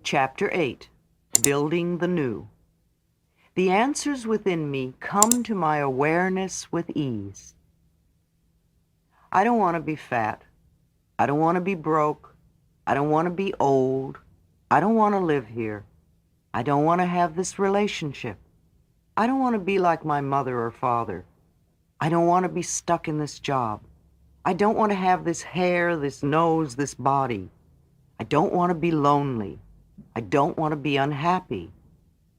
Chapter 8, Building the New. The answers within me come to my awareness with ease. I don't want to be fat. I don't want to be broke. I don't want to be old. I don't want to live here. I don't want to have this relationship. I don't want to be like my mother or father. I don't want to be stuck in this job. I don't want to have this hair, this nose, this body. I don't want to be lonely. I don't want to be unhappy.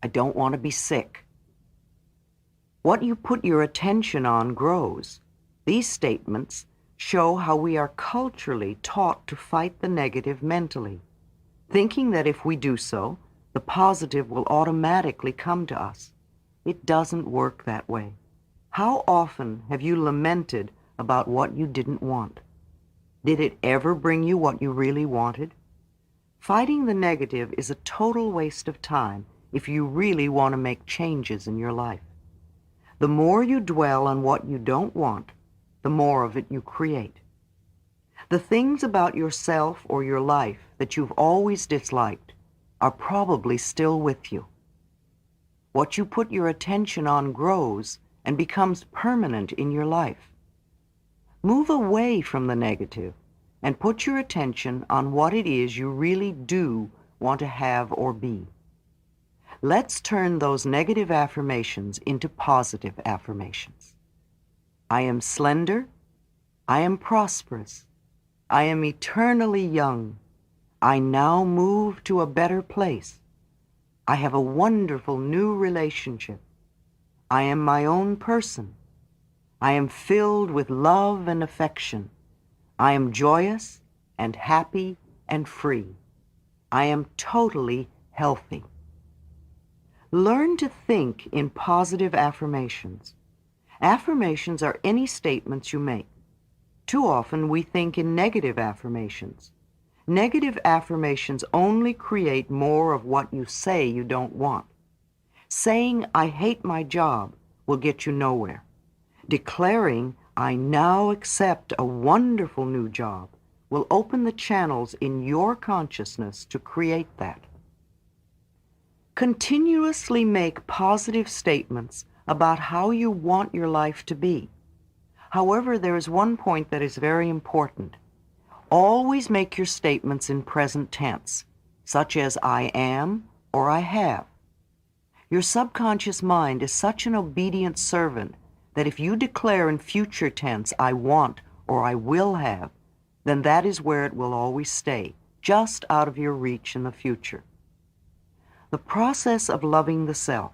I don't want to be sick. What you put your attention on grows. These statements show how we are culturally taught to fight the negative mentally, thinking that if we do so, the positive will automatically come to us. It doesn't work that way. How often have you lamented about what you didn't want? Did it ever bring you what you really wanted? Fighting the negative is a total waste of time if you really want to make changes in your life. The more you dwell on what you don't want, the more of it you create. The things about yourself or your life that you've always disliked are probably still with you. What you put your attention on grows and becomes permanent in your life. Move away from the negative and put your attention on what it is you really do want to have or be. Let's turn those negative affirmations into positive affirmations. I am slender. I am prosperous. I am eternally young. I now move to a better place. I have a wonderful new relationship. I am my own person. I am filled with love and affection. I am joyous and happy and free. I am totally healthy. Learn to think in positive affirmations. Affirmations are any statements you make. Too often we think in negative affirmations. Negative affirmations only create more of what you say you don't want. Saying, I hate my job, will get you nowhere. Declaring, I now accept a wonderful new job, will open the channels in your consciousness to create that. Continuously make positive statements about how you want your life to be. However, there is one point that is very important. Always make your statements in present tense, such as I am or I have. Your subconscious mind is such an obedient servant that if you declare in future tense, I want or I will have, then that is where it will always stay, just out of your reach in the future. The process of loving the self.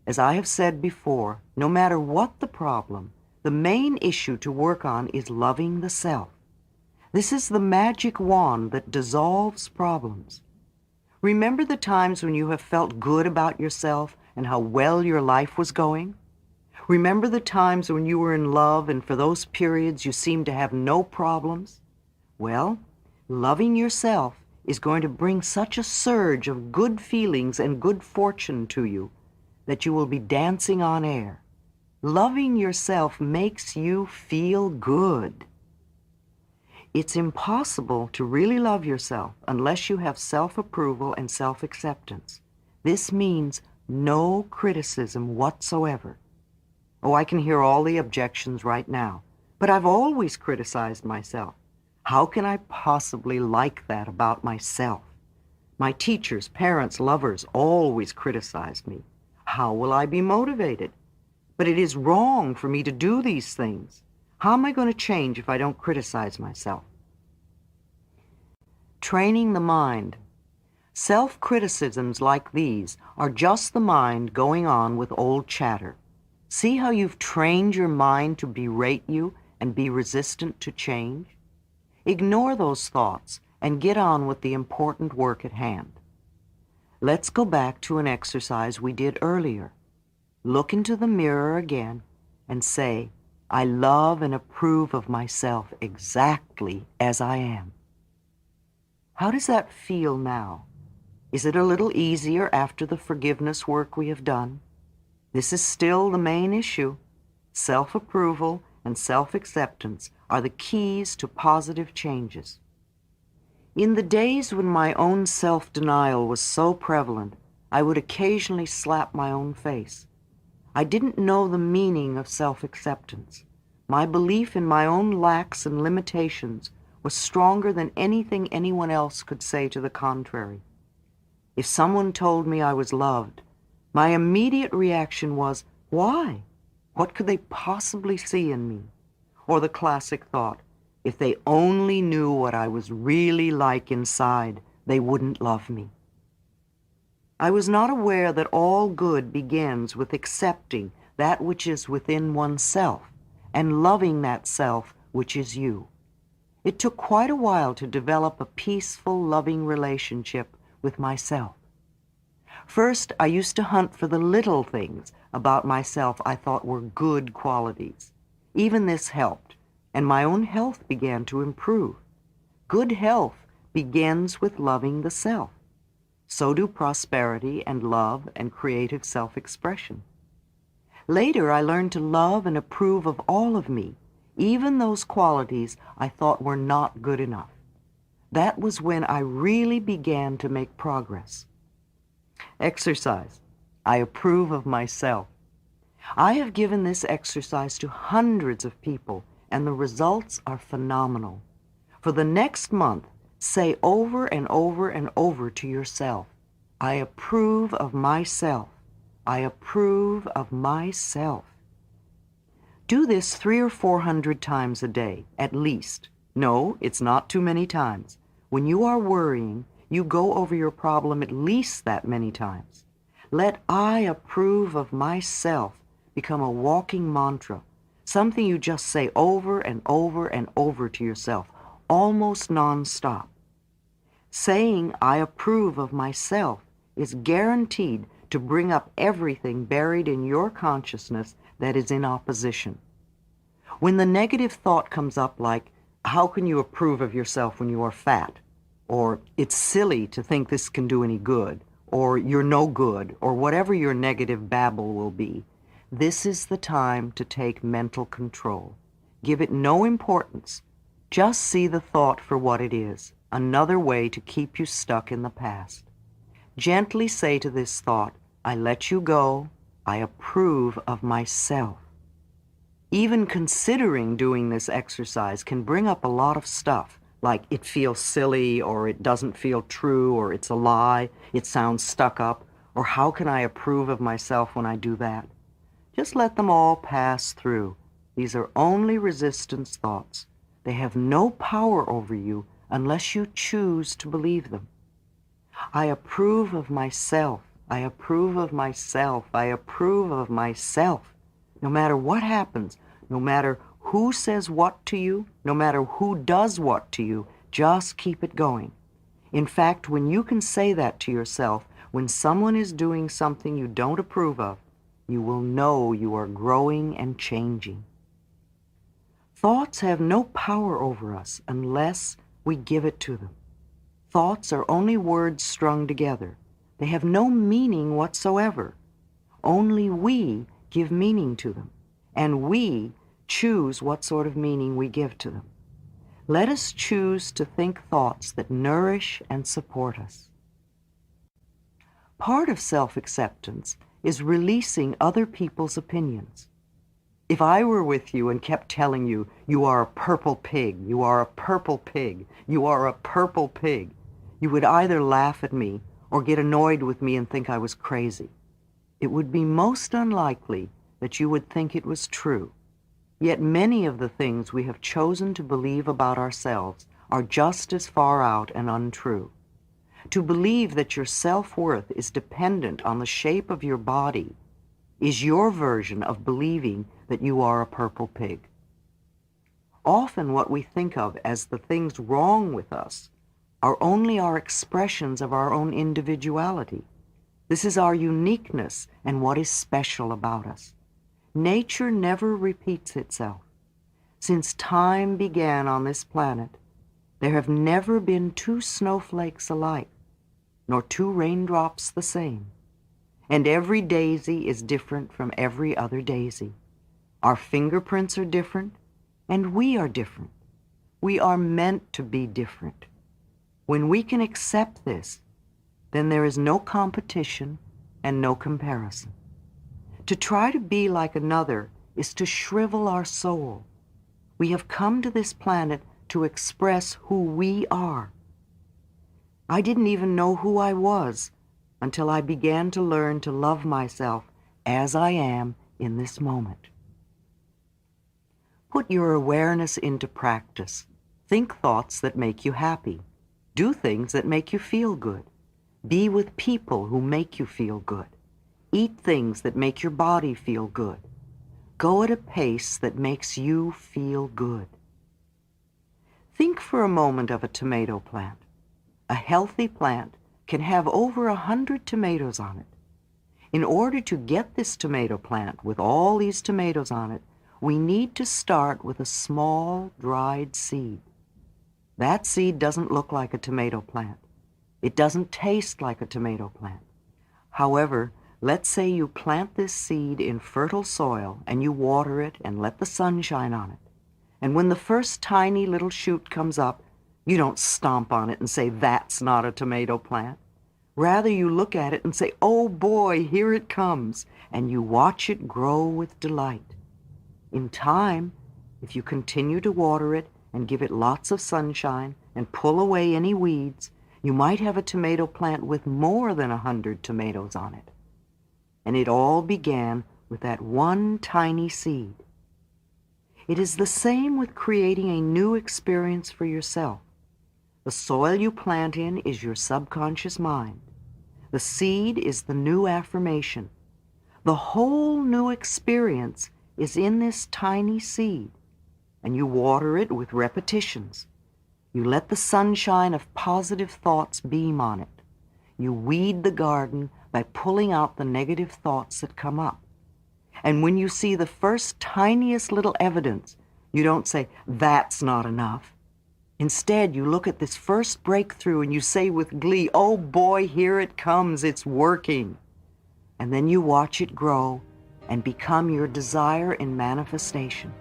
As I have said before, no matter what the problem, the main issue to work on is loving the self. This is the magic wand that dissolves problems. Remember the times when you have felt good about yourself and how well your life was going? Remember the times when you were in love and for those periods you seemed to have no problems? Well, loving yourself is going to bring such a surge of good feelings and good fortune to you that you will be dancing on air. Loving yourself makes you feel good. It's impossible to really love yourself unless you have self-approval and self-acceptance. This means no criticism whatsoever. Oh, I can hear all the objections right now, but I've always criticized myself. How can I possibly like that about myself? My teachers, parents, lovers always criticized me. How will I be motivated? But it is wrong for me to do these things. How am I going to change if I don't criticize myself? Training the mind. Self-criticisms like these are just the mind going on with old chatter. See how you've trained your mind to berate you and be resistant to change? Ignore those thoughts and get on with the important work at hand. Let's go back to an exercise we did earlier. Look into the mirror again and say, I love and approve of myself exactly as I am. How does that feel now? Is it a little easier after the forgiveness work we have done? This is still the main issue. Self-approval and self-acceptance are the keys to positive changes. In the days when my own self-denial was so prevalent, I would occasionally slap my own face. I didn't know the meaning of self-acceptance. My belief in my own lacks and limitations was stronger than anything anyone else could say to the contrary. If someone told me I was loved, my immediate reaction was, why? What could they possibly see in me? Or the classic thought, if they only knew what I was really like inside, they wouldn't love me. I was not aware that all good begins with accepting that which is within oneself and loving that self which is you. It took quite a while to develop a peaceful, loving relationship with myself. First, I used to hunt for the little things about myself I thought were good qualities. Even this helped, and my own health began to improve. Good health begins with loving the self. So do prosperity and love and creative self-expression. Later, I learned to love and approve of all of me, even those qualities I thought were not good enough. That was when I really began to make progress. Exercise. I approve of myself. I have given this exercise to hundreds of people, and the results are phenomenal. For the next month, say over and over and over to yourself, I approve of myself. I approve of myself. Do this 300 or 400 times a day, at least. No, it's not too many times. When you are worrying, you go over your problem at least that many times. Let I approve of myself become a walking mantra, something you just say over and over and over to yourself, almost non-stop. Saying I approve of myself is guaranteed to bring up everything buried in your consciousness that is in opposition. When the negative thought comes up like, how can you approve of yourself when you are fat? Or it's silly to think this can do any good, or you're no good, or whatever your negative babble will be, this is the time to take mental control. Give it no importance. Just see the thought for what it is, another way to keep you stuck in the past. Gently say to this thought, I let you go, I approve of myself. Even considering doing this exercise can bring up a lot of stuff, like it feels silly, or it doesn't feel true, or it's a lie, it sounds stuck up, or how can I approve of myself when I do that? Just let them all pass through. These are only resistance thoughts. They have no power over you unless you choose to believe them. I approve of myself. I approve of myself. I approve of myself. No matter what happens, no matter who says what to you, no matter who does what to you, just keep it going. In fact, when you can say that to yourself, when someone is doing something you don't approve of, you will know you are growing and changing. Thoughts have no power over us unless we give it to them. Thoughts are only words strung together. They have no meaning whatsoever. Only we give meaning to them, and we choose what sort of meaning we give to them. Let us choose to think thoughts that nourish and support us. Part of self-acceptance is releasing other people's opinions. If I were with you and kept telling you, you are a purple pig, you are a purple pig, you are a purple pig, you would either laugh at me or get annoyed with me and think I was crazy. It would be most unlikely that you would think it was true. Yet many of the things we have chosen to believe about ourselves are just as far out and untrue. To believe that your self-worth is dependent on the shape of your body is your version of believing that you are a purple pig. Often what we think of as the things wrong with us are only our expressions of our own individuality. This is our uniqueness and what is special about us. Nature never repeats itself. Since time began on this planet, there have never been two snowflakes alike, nor two raindrops the same. And every daisy is different from every other daisy. Our fingerprints are different, and we are different. We are meant to be different. When we can accept this, then there is no competition and no comparison. To try to be like another is to shrivel our soul. We have come to this planet to express who we are. I didn't even know who I was until I began to learn to love myself as I am in this moment. Put your awareness into practice. Think thoughts that make you happy. Do things that make you feel good. Be with people who make you feel good. Eat things that make your body feel good. Go at a pace that makes you feel good. Think for a moment of a tomato plant. A healthy plant can have over 100 tomatoes on it. In order to get this tomato plant with all these tomatoes on it, we need to start with a small, dried seed. That seed doesn't look like a tomato plant. It doesn't taste like a tomato plant. However, let's say you plant this seed in fertile soil and you water it and let the sun shine on it. And when the first tiny little shoot comes up, you don't stomp on it and say, "That's not a tomato plant." Rather, you look at it and say, "Oh boy, here it comes," and you watch it grow with delight. In time, if you continue to water it and give it lots of sunshine and pull away any weeds, you might have a tomato plant with more than 100 tomatoes on it. And it all began with that one tiny seed. It is the same with creating a new experience for yourself. The soil you plant in is your subconscious mind. The seed is the new affirmation. The whole new experience is in this tiny seed, and you water it with repetitions. You let the sunshine of positive thoughts beam on it. You weed the garden by pulling out the negative thoughts that come up. And when you see the first tiniest little evidence, you don't say, "That's not enough." Instead, you look at this first breakthrough and you say with glee, "Oh boy, here it comes, it's working." And then you watch it grow and become your desire in manifestation.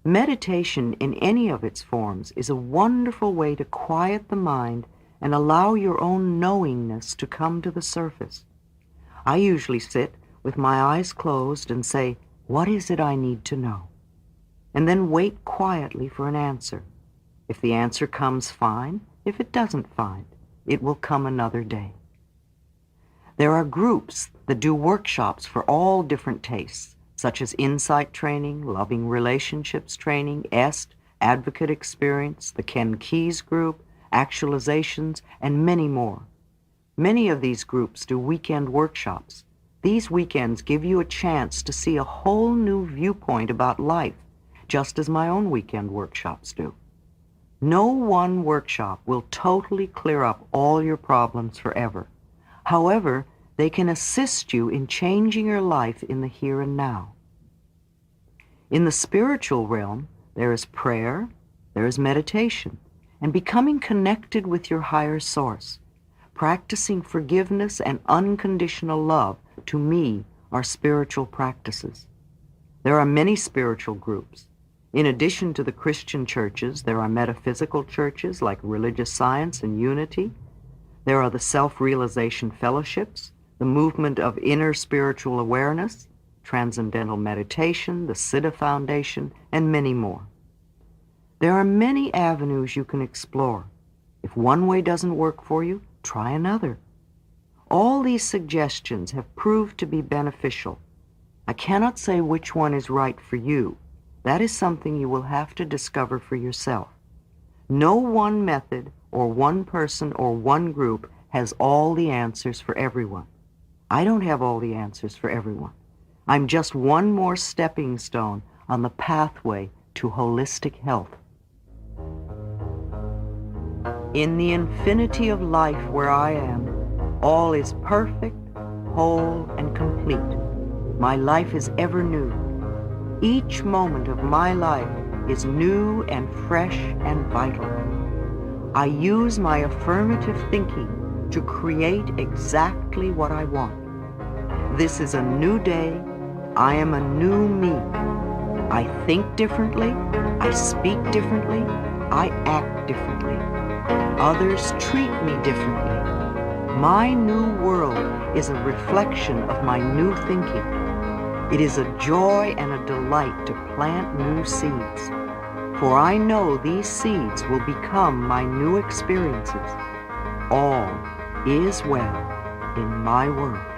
Meditation in any of its forms is a wonderful way to quiet the mind and allow your own knowingness to come to the surface. I usually sit with my eyes closed and say, "What is it I need to know?" And then wait quietly for an answer. If the answer comes, fine. If it doesn't, fine. It will come another day. There are groups that do workshops for all different tastes, such as insight training, loving relationships training, EST, advocate experience, the Ken Keyes group, actualizations, and many more. Many of these groups do weekend workshops. These weekends give you a chance to see a whole new viewpoint about life, just as my own weekend workshops do. No one workshop will totally clear up all your problems forever. However, they can assist you in changing your life in the here and now. In the spiritual realm, there is prayer, there is meditation, and becoming connected with your higher source. Practicing forgiveness and unconditional love, to me, are spiritual practices. There are many spiritual groups. In addition to the Christian churches, there are metaphysical churches like Religious Science and Unity. There are the Self-Realization Fellowships, the Movement of Inner Spiritual Awareness, Transcendental Meditation, the Siddha Foundation, and many more. There are many avenues you can explore. If one way doesn't work for you, try another. All these suggestions have proved to be beneficial. I cannot say which one is right for you. That is something you will have to discover for yourself. No one method or one person or one group has all the answers for everyone. I don't have all the answers for everyone. I'm just one more stepping stone on the pathway to holistic health. In the infinity of life where I am, all is perfect, whole, and complete. My life is ever new. Each moment of my life is new and fresh and vital. I use my affirmative thinking to create exactly what I want. This is a new day. I am a new me. I think differently. I speak differently. I act differently. Others treat me differently. My new world is a reflection of my new thinking. It is a joy and a delight to plant new seeds, for I know these seeds will become my new experiences. All is well in my world.